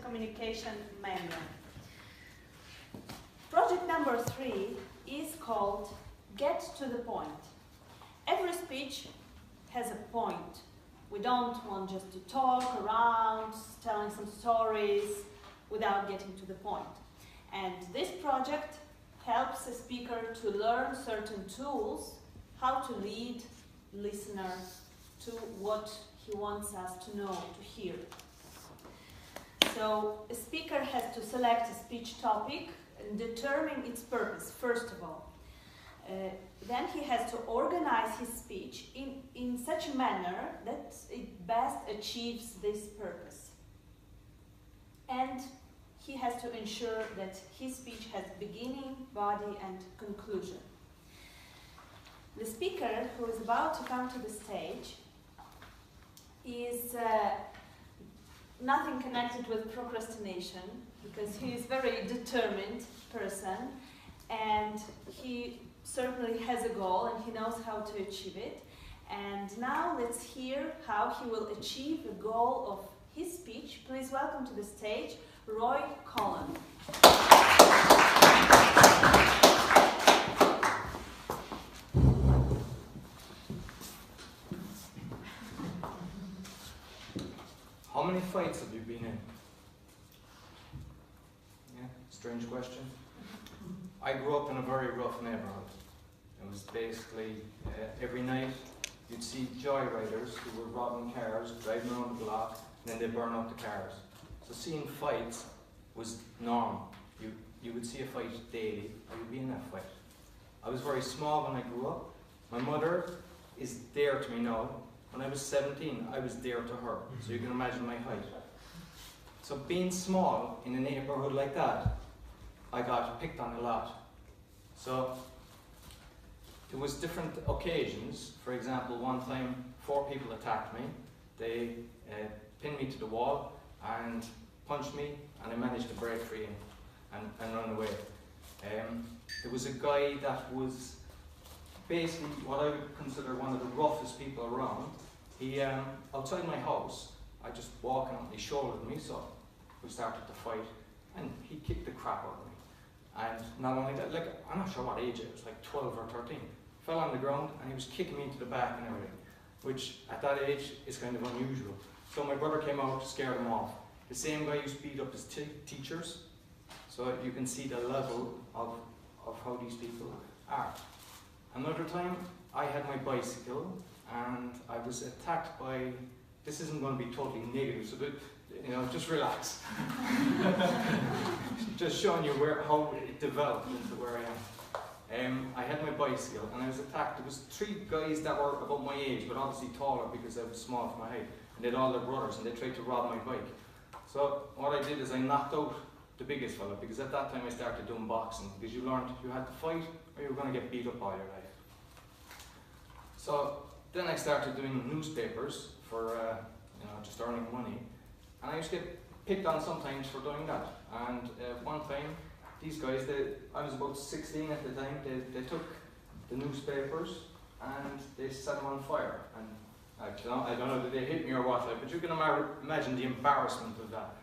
communication manual. Project number 3 is called Get to the Point. Every speech has a point. We don't want just to talk around, telling some stories without getting to the point. And this project helps a speaker to learn certain tools, how to lead listener to what he wants us to know, to hear. So a speaker has to select a speech topic and determine its purpose, first of all. Then he has to organize his speech in such a manner that it best achieves this purpose. And he has to ensure that his speech has beginning, body, and conclusion. The speaker who is about to come to the stage is nothing connected with procrastination, because he is a very determined person, and he certainly has a goal and he knows how to achieve it. And now let's hear how he will achieve the goal of his speech. Please welcome to the stage Roy Cullen. How many fights have you been in? Yeah, strange question. I grew up in a very rough neighborhood. It was basically every night you'd see joyriders who were robbing cars, driving around the block, and then they'd burn up the cars. So seeing fights was normal. You would see a fight daily, or you'd be in that fight. I was very small when I grew up. My mother is dear to me now. When I was 17, I was dear to her. So you can imagine my height. So being small in a neighborhood like that, I got picked on a lot. So there was different occasions. For example, one time 4 people attacked me. They pinned me to the wall and punched me, and I managed to break free and run away. There was a guy that was basically what I would consider one of the roughest people around. He, outside my house, I just walking on, he shouldered me, so we started to fight, and he kicked the crap out of me. And not only that, like, I'm not sure what age it was, like 12 or 13. Fell on the ground, and he was kicking me into the back and everything, which at that age is kind of unusual. So my brother came out to scare them off. The same guy used to beat up his teachers, so you can see the level of how these people are. Another time, I had my bicycle, and I was attacked by, this isn't going to be totally negative, so that, you know, just relax. Just showing you how it developed into where I am. I had my bicycle, and I was attacked. There was 3 guys that were about my age, but obviously taller because I was small for my height, and they had all their brothers, and they tried to rob my bike. So what I did is I knocked out the biggest fella, because at that time I started doing boxing, because you learned you had to fight or you were going to get beat up all your life. So then I started doing newspapers for you know, just earning money, and I used to get picked on sometimes for doing that. And one time, these guys, I was about 16 at the time, they took the newspapers and they set them on fire. And I don't know, did they hit me or what, but you can imagine the embarrassment of that.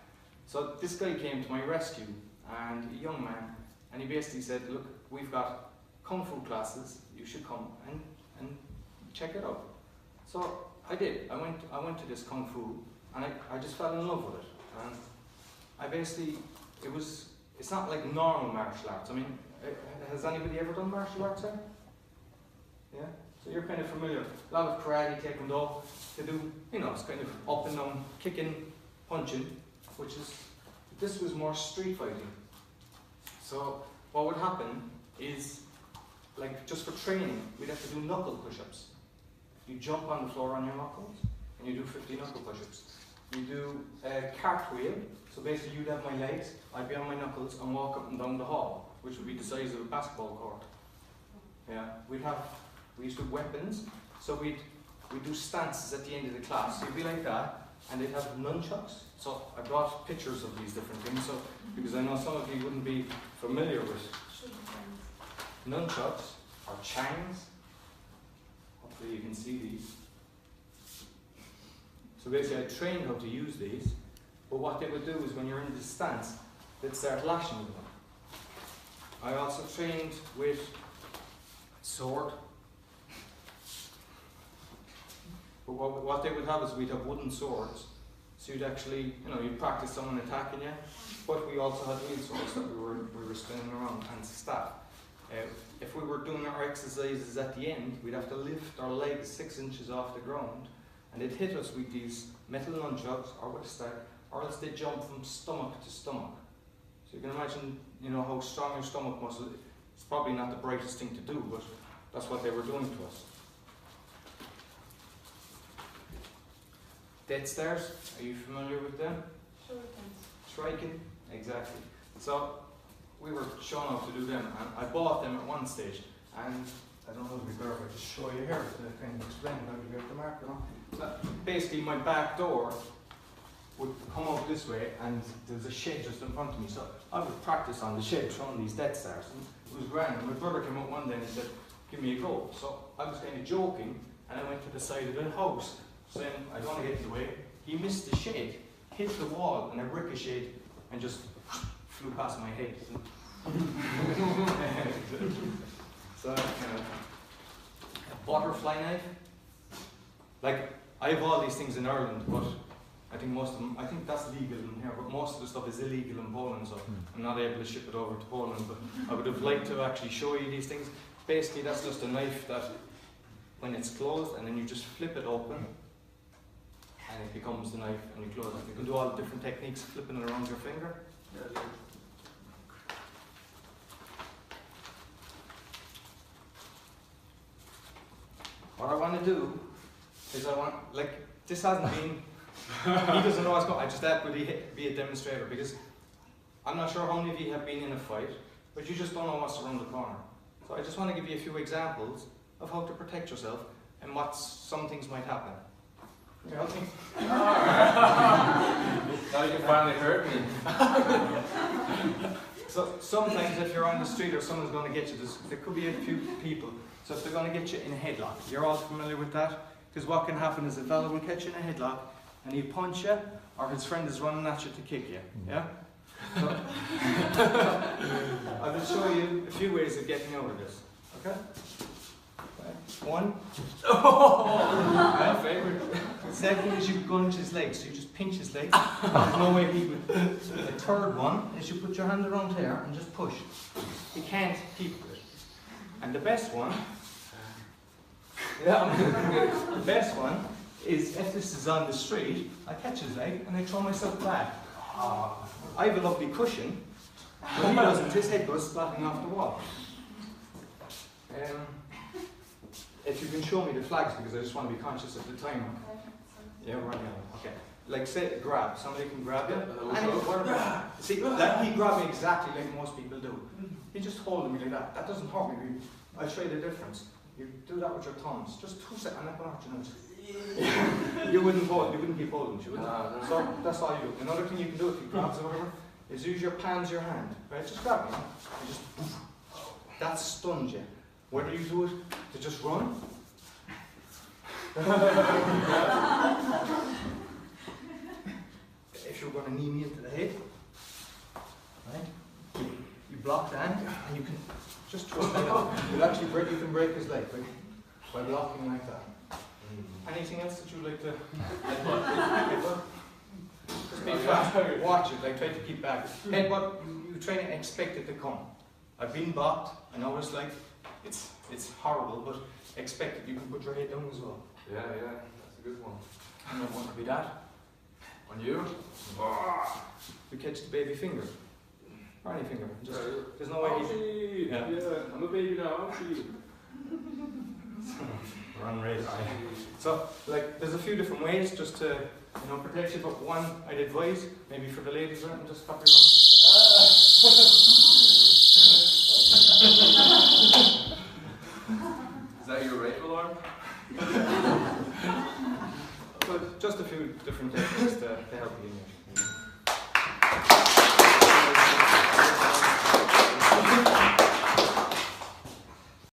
So this guy came to my rescue, and a young man, and he basically said, look, we've got Kung Fu classes, you should come and check it out. So I did. I went to this Kung Fu, and I just fell in love with it. And I basically, it's not like normal martial arts. I mean, has anybody ever done martial arts here? Yeah? So you're kind of familiar. A lot of karate, taekwondo, they do, you know, it's kind of up and down, kicking, punching, this was more street fighting. So what would happen is, like, just for training, we'd have to do knuckle push-ups. You jump on the floor on your knuckles, and you do 50 knuckle push-ups. You do a cartwheel, so basically you'd have my legs, I'd be on my knuckles and walk up and down the hall, which would be the size of a basketball court. Yeah, we used to have weapons, so we'd do stances at the end of the class. So you'd be like that, and they'd have nunchucks. So I brought pictures of these different things, so because I know some of you wouldn't be familiar with nunchucks or changs. Hopefully you can see these. So basically I trained how to use these, But what they would do is when you're in this stance, they'd start lashing with them. I also trained with sword. But what they would have is we'd have wooden swords. So you'd actually, you'd practice someone attacking you. But we also had wheel swords that we were spinning around and staff. If we were doing our exercises at the end, we'd have to lift our legs 6 inches off the ground, and they'd hit us with these metal nunchucks or with a stack, or else they'd jump from stomach to stomach. So you can imagine, how strong your stomach muscle is. It's probably not the brightest thing to do, but that's what they were doing to us. Dead stairs, are you familiar with them? Sure. Striking, exactly. So we were shown how to do them, and I bought them at one stage, and I don't know if we better if I just show you here to kind of explain how to get the marker on. So basically my back door would come out this way, and there's a shed just in front of me, so I would practice on the shed throwing these dead stairs, and it was grand. My brother came out one day and he said, give me a go. So I was kind of joking, and I went to the side of the house, saying I don't want to get in the way. He missed the shed, hit the wall, and I ricocheted and just flew past my head. So, a butterfly knife. Like, I have all these things in Ireland, but I think most of them, I think that's legal in here, but most of the stuff is illegal in Poland, so I'm not able to ship it over to Poland. But I would have liked to actually show you these things. Basically, that's just a knife that, when it's closed, and then you just flip it open, and it becomes the knife, and you close it. You can do all the different techniques, flipping it around your finger. What I want to do is this hasn't been, he doesn't know what's going on, I just thought would be a demonstrator, because I'm not sure how many of you have been in a fight, but you just don't know what's around the corner. So I just want to give you a few examples of how to protect yourself and what some things might happen. You help me? Now you finally heard me. So sometimes if you're on the street or someone's going to get you, there could be a few people. So if they're going to get you in a headlock, you're all familiar with that? Because what can happen is a fellow will catch you in a headlock and he'll punch you, or his friend is running at you to kick you. Yeah? So, I will show you a few ways of getting out of this. Okay? One. My favourite. Second is you gunge his legs, so you just pinch his legs. There's no way he would. The third one is you put your hand around here and just push. He can't keep it. And the best one, the best one is if this is on the street, I catch his leg and I throw myself back. I have a lovely cushion, but he doesn't. His head goes splatting off the wall. If you can show me the flags, because I just want to be conscious of the time. Yeah, right now. Okay. Like say, grab. Somebody can grab you. See, that he grabbed me exactly like most people do. He just holding me like that. That doesn't hurt me. I'll show you the difference. You do that with your thumbs. Just 2 seconds. I'm not going to hurt you. You wouldn't keep holding you, would you? No. So that's all you do. Another thing you can do if you grab or whatever is use your palms, your hand. Right? Just grab me. And just that stuns you. Whether you do it to just run. If you're going to knee me into the head, right? You block that, and you can just twist it up. You can break his leg by blocking like that. Anything else that you'd like to? Just be fast. Watch it. Try to keep back. Headbutt. You try and expect it to come. I've been blocked. I know it's like. It's horrible, but expect it. You can put your head down as well. Yeah, that's a good one. And I want to be that. On you? We catch the baby finger. Or any finger. Just, there's no way he... Yeah, I'm a baby now, Run race. So, there's a few different ways just to, protect you, but one I'd advise, maybe for the ladies, right, and just stop your Is that your rape alarm? But just a few different techniques to help you in